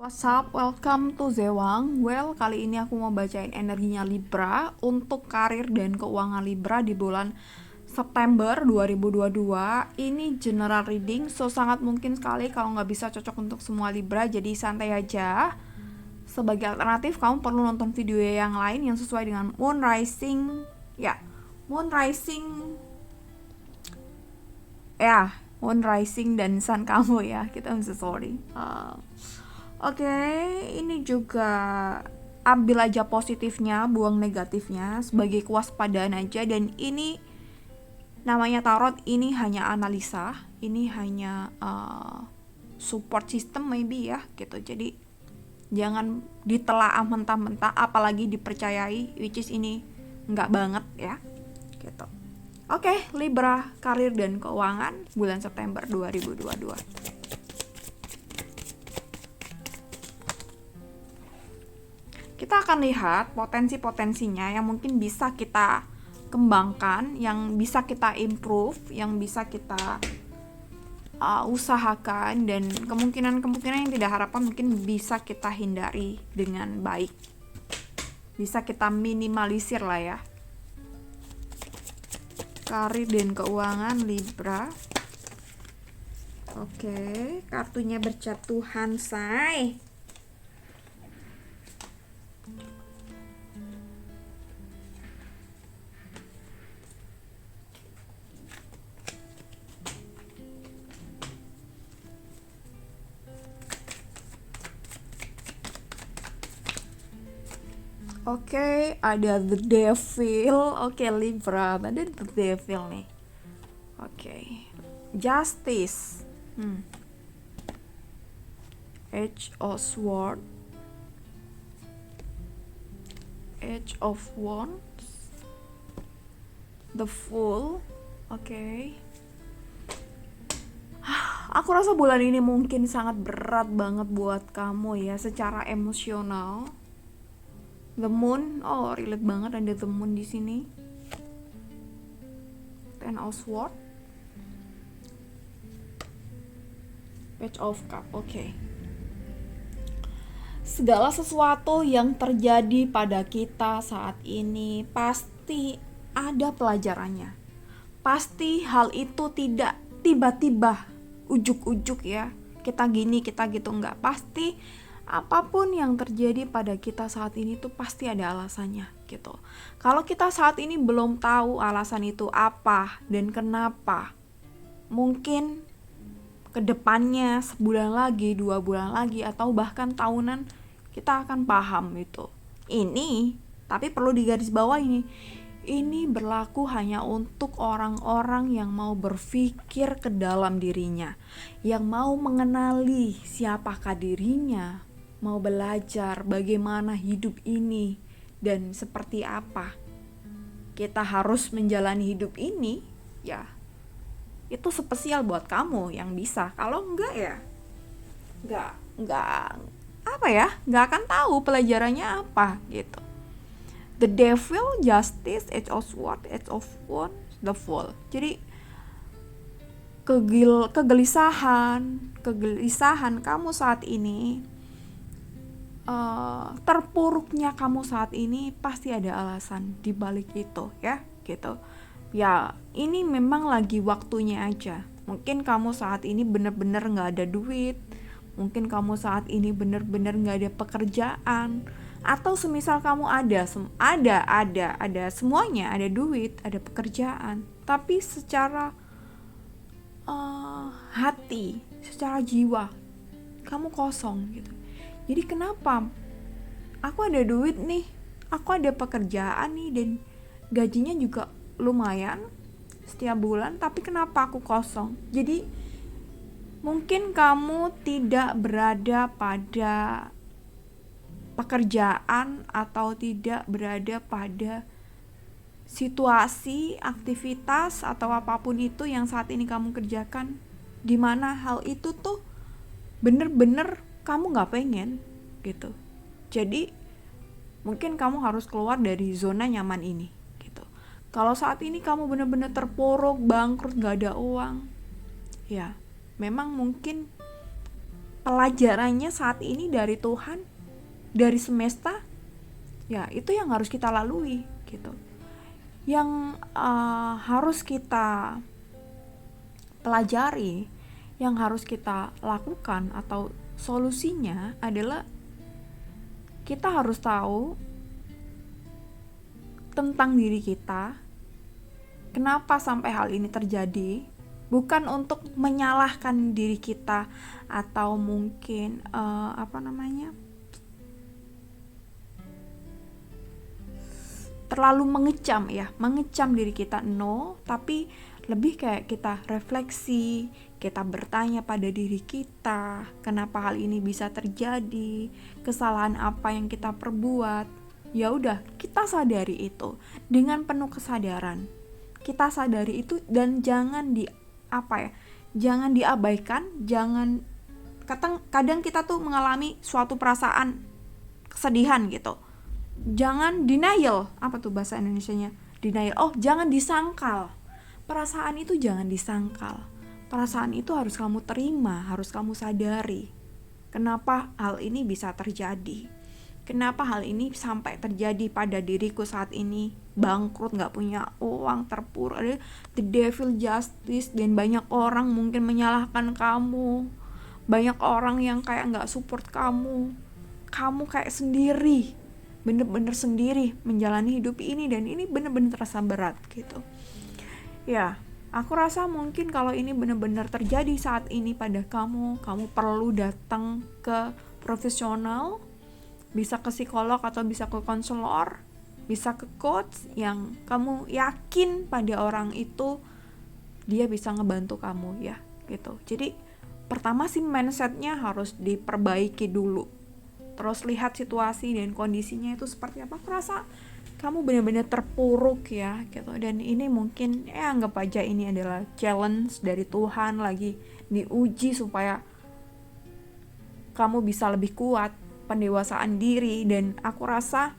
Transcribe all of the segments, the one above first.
What's up? Welcome to Zewang. Well, kali ini aku mau bacain energinya Libra untuk karir dan keuangan Libra di bulan September 2022. Ini general reading, so sangat mungkin sekali kalau nggak bisa cocok untuk semua Libra, jadi santai aja. Sebagai alternatif, kamu perlu nonton video yang lain yang sesuai dengan Moon Rising. Moon Rising Moon Rising dan Sun kamu ya. Kita I'm so sorry. Oke, ini juga ambil aja positifnya, buang negatifnya sebagai kewaspadaan aja. Dan ini namanya tarot, ini hanya analisa, ini hanya support system maybe ya gitu. Jadi jangan ditelaah mentah-mentah, apalagi dipercayai, which is ini nggak banget ya gitu. Oke, Libra, karir dan keuangan bulan September 2022. Kita akan lihat potensi-potensinya yang mungkin bisa kita kembangkan, yang bisa kita improve, yang bisa kita usahakan, dan kemungkinan-kemungkinan yang tidak harapkan mungkin bisa kita hindari dengan baik. Bisa kita minimalisir lah ya. Karir dan keuangan Libra. Oke, kartunya berjatuhan, say. Oke, ada The Devil. Oke, Libra, ada The Devil nih. Oke, Justice. Edge of Swords, Edge of Wands, The Fool. Oke. Aku rasa bulan ini mungkin sangat berat banget buat kamu ya, secara emosional. The Moon, relate banget ada The Moon di sini. Ten of Swords, Page of Cup. Oke. Segala sesuatu yang terjadi pada kita saat ini pasti ada pelajarannya. Pasti hal itu tidak tiba-tiba ujuk-ujuk ya, kita gini kita gitu, enggak. Pasti apapun yang terjadi pada kita saat ini tuh pasti ada alasannya gitu. Kalau kita saat ini belum tahu alasan itu apa dan kenapa, mungkin kedepannya sebulan lagi, 2 bulan lagi, atau bahkan tahunan kita akan paham itu. Ini, tapi perlu digarisbawahi ini berlaku hanya untuk orang-orang yang mau berpikir ke dalam dirinya, yang mau mengenali siapakah dirinya, mau belajar bagaimana hidup ini dan seperti apa kita harus menjalani hidup ini. Ya, itu spesial buat kamu yang bisa. Kalau enggak ya nggak akan tahu pelajarannya apa gitu. The Devil, Justice, Edge of Swords, Edge of Wands, The Fool. Jadi kegelisahan kamu saat ini, terpuruknya kamu saat ini pasti ada alasan di balik itu ya gitu. Ya, ini memang lagi waktunya aja. Mungkin kamu saat ini bener-bener gak ada duit, mungkin kamu saat ini bener-bener gak ada pekerjaan, atau semisal kamu ada semuanya, ada duit, ada pekerjaan, tapi secara hati, secara jiwa kamu kosong gitu. Jadi kenapa aku ada duit nih, aku ada pekerjaan nih, dan gajinya juga lumayan setiap bulan, tapi kenapa aku kosong? Jadi mungkin kamu tidak berada pada pekerjaan atau tidak berada pada situasi, aktivitas, atau apapun itu yang saat ini kamu kerjakan, dimana hal itu tuh bener-bener kamu gak pengen gitu. Jadi mungkin kamu harus keluar dari zona nyaman ini gitu. Kalau saat ini kamu bener-bener terpuruk, bangkrut, gak ada uang, ya memang mungkin pelajarannya saat ini dari Tuhan, dari semesta, ya itu yang harus kita lalui gitu. Yang harus kita pelajari, yang harus kita lakukan atau solusinya adalah kita harus tahu tentang diri kita, kenapa sampai hal ini terjadi. Bukan untuk menyalahkan diri kita atau mungkin terlalu mengecam diri kita, no, tapi lebih kayak kita refleksi, kita bertanya pada diri kita, kenapa hal ini bisa terjadi, kesalahan apa yang kita perbuat. Ya udah, kita sadari itu dengan penuh kesadaran. Kita sadari itu dan jangan jangan diabaikan, kadang kita tuh mengalami suatu perasaan kesedihan gitu. Jangan denial, apa tuh bahasa Indonesianya? Denial. Jangan disangkal. Perasaan itu jangan disangkal. Perasaan itu harus kamu terima, harus kamu sadari. Kenapa hal ini bisa terjadi? Kenapa hal ini sampai terjadi pada diriku saat ini? Bangkrut, gak punya uang, terpuruk, the devil justice, dan banyak orang mungkin menyalahkan kamu. Banyak orang yang kayak gak support kamu. Kamu kayak sendiri, bener-bener sendiri menjalani hidup ini, dan ini bener-bener terasa berat gitu. Ya, aku rasa mungkin kalau ini bener-bener terjadi saat ini pada kamu perlu datang ke profesional. Bisa ke psikolog atau bisa ke konselor, bisa ke coach yang kamu yakin pada orang itu dia bisa ngebantu kamu ya gitu. Jadi pertama sih mindsetnya harus diperbaiki dulu, terus lihat situasi dan kondisinya itu seperti apa. Aku rasa kamu benar-benar terpuruk ya gitu, dan ini mungkin anggap aja ini adalah challenge dari Tuhan, lagi diuji supaya kamu bisa lebih kuat, pendewasaan diri. Dan aku rasa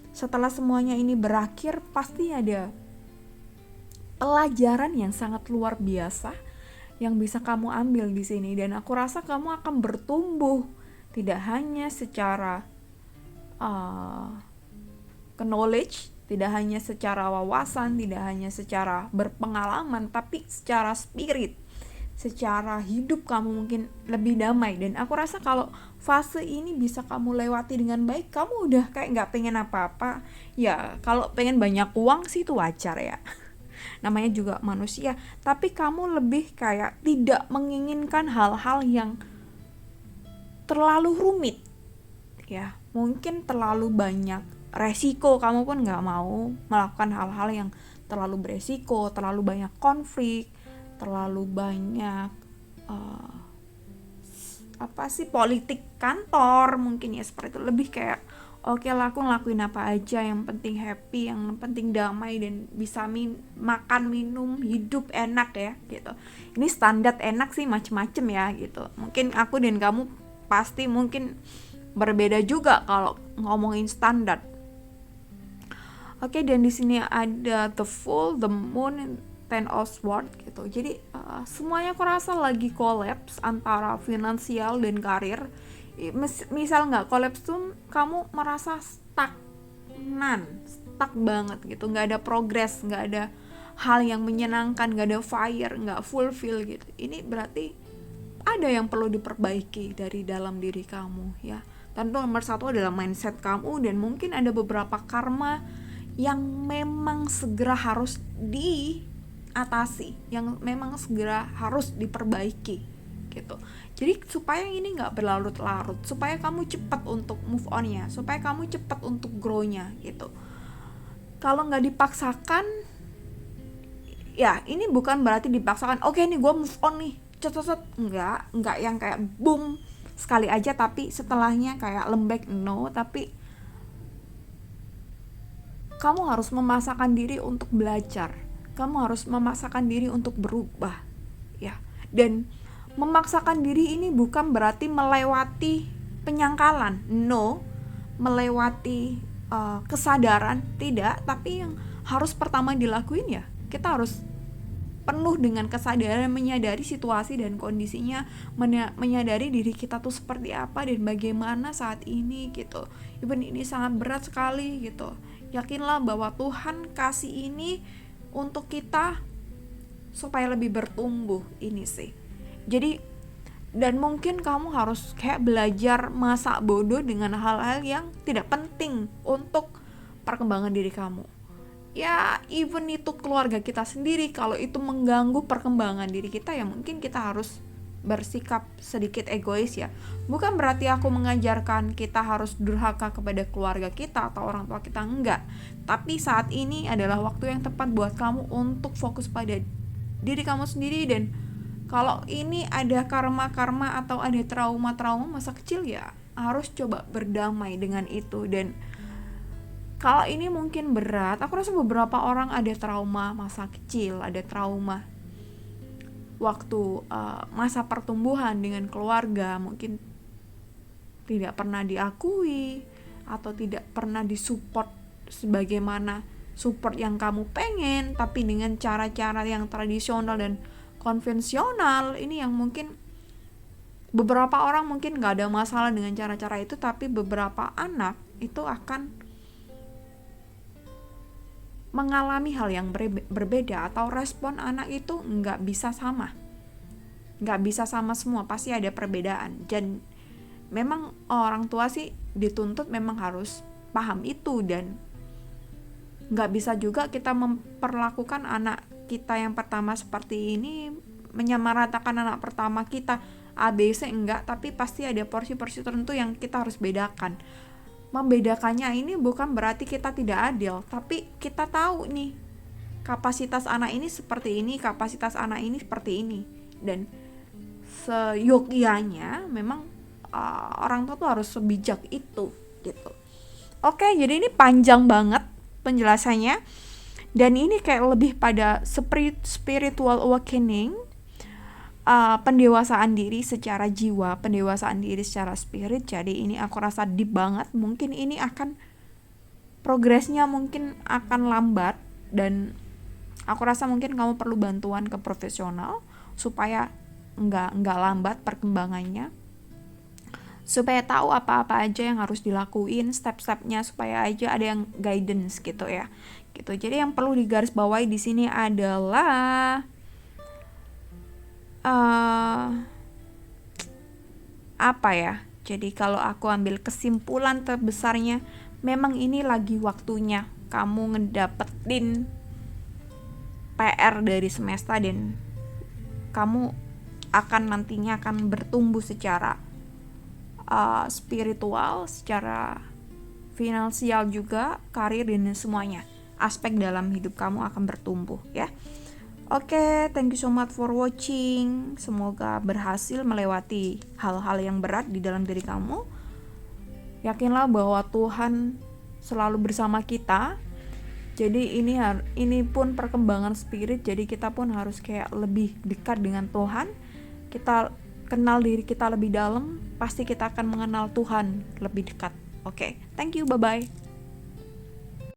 setelah semuanya ini berakhir pasti ada pelajaran yang sangat luar biasa yang bisa kamu ambil di sini, dan aku rasa kamu akan bertumbuh tidak hanya secara knowledge, tidak hanya secara wawasan, tidak hanya secara berpengalaman, tapi secara spirit, secara hidup kamu mungkin lebih damai. Dan aku rasa kalau fase ini bisa kamu lewati dengan baik, kamu udah kayak gak pengen apa-apa. Ya kalau pengen banyak uang sih itu wajar ya, namanya juga manusia. Tapi kamu lebih kayak tidak menginginkan hal-hal yang terlalu rumit ya, mungkin terlalu banyak resiko. Kamu pun gak mau melakukan hal-hal yang terlalu beresiko, terlalu banyak konflik, terlalu banyak politik kantor mungkin ya, seperti itu. Lebih kayak oke lah, aku ngelakuin apa aja, yang penting happy, yang penting damai, dan bisa makan, minum, hidup enak ya gitu. Ini standar enak sih macem-macem ya gitu. Mungkin aku dan kamu pasti mungkin berbeda juga kalau ngomongin standar. Oke, dan di sini ada the Fool, the Moon, Ten of Swords gitu. Jadi semuanya aku rasa lagi collapse antara finansial dan karir. Misal nggak collapse tuh kamu merasa stuck banget gitu, nggak ada progress, nggak ada hal yang menyenangkan, nggak ada fire, nggak fulfill gitu. Ini berarti ada yang perlu diperbaiki dari dalam diri kamu ya. Tentu nomor satu adalah mindset kamu, dan mungkin ada beberapa karma yang memang segera harus diatasi, yang memang segera harus diperbaiki gitu. Jadi supaya ini gak berlarut-larut, supaya kamu cepat untuk move on-nya, supaya kamu cepat untuk grow-nya gitu. Kalau gak dipaksakan, ya ini bukan berarti dipaksakan, oke nih gue move on nih, cet, enggak yang kayak boom sekali aja tapi setelahnya kayak lembek, no. Tapi kamu harus memaksakan diri untuk belajar, kamu harus memaksakan diri untuk berubah ya. Dan memaksakan diri ini bukan berarti melewati penyangkalan, no, melewati kesadaran, tidak. Tapi yang harus pertama dilakuin ya, kita harus penuh dengan kesadaran, menyadari situasi dan kondisinya, menyadari diri kita tuh seperti apa dan bagaimana saat ini gitu. Even ini sangat berat sekali gitu. Yakinlah bahwa Tuhan kasih ini untuk kita supaya lebih bertumbuh ini sih. Jadi, dan mungkin kamu harus kayak belajar masa bodoh dengan hal-hal yang tidak penting untuk perkembangan diri kamu. Ya, even itu keluarga kita sendiri, kalau itu mengganggu perkembangan diri kita, ya mungkin kita harus bersikap sedikit egois ya. Bukan berarti aku mengajarkan kita harus durhaka kepada keluarga kita atau orang tua kita, enggak. Tapi saat ini adalah waktu yang tepat buat kamu untuk fokus pada diri kamu sendiri. Dan kalau ini ada karma-karma atau ada trauma-trauma masa kecil, ya harus coba berdamai dengan itu. Dan kalau ini mungkin berat, aku rasa beberapa orang ada trauma masa kecil, ada trauma waktu masa pertumbuhan dengan keluarga, mungkin tidak pernah diakui atau tidak pernah disupport sebagaimana support yang kamu pengen, tapi dengan cara-cara yang tradisional dan konvensional. Ini yang mungkin beberapa orang mungkin gak ada masalah dengan cara-cara itu, tapi beberapa anak itu akan mengalami hal yang berbeda, atau respon anak itu gak bisa sama semua, pasti ada perbedaan. Dan memang orang tua sih dituntut memang harus paham itu, dan gak bisa juga kita memperlakukan anak kita yang pertama seperti ini, menyamaratakan anak pertama kita ABC, enggak. Tapi pasti ada porsi-porsi tertentu yang kita harus bedakan. Membedakannya ini bukan berarti kita tidak adil, tapi kita tahu nih kapasitas anak ini seperti ini, kapasitas anak ini seperti ini, dan seyogyanya memang orang tua tuh harus sebijak itu gitu. Oke, jadi ini panjang banget penjelasannya, dan ini kayak lebih pada spiritual awakening, pendewasaan diri secara jiwa, pendewasaan diri secara spirit. Jadi ini aku rasa deep banget. Mungkin ini akan progresnya mungkin akan lambat, dan aku rasa mungkin kamu perlu bantuan ke profesional supaya nggak lambat perkembangannya, supaya tahu apa-apa aja yang harus dilakuin, step-stepnya, supaya aja ada yang guidance gitu ya. Gitu. Jadi yang perlu digarisbawahi di sini adalah apa ya? Jadi kalau aku ambil kesimpulan terbesarnya, memang ini lagi waktunya kamu ngedapetin PR dari semesta, dan kamu nantinya akan bertumbuh secara spiritual, secara finansial juga, karir, dan semuanya. Aspek dalam hidup kamu akan bertumbuh ya. Oke, thank you so much for watching. Semoga berhasil melewati hal-hal yang berat di dalam diri kamu. Yakinlah bahwa Tuhan selalu bersama kita. Jadi ini pun perkembangan spirit. Jadi kita pun harus kayak lebih dekat dengan Tuhan. Kita kenal diri kita lebih dalam, pasti kita akan mengenal Tuhan lebih dekat. Oke, thank you, bye-bye.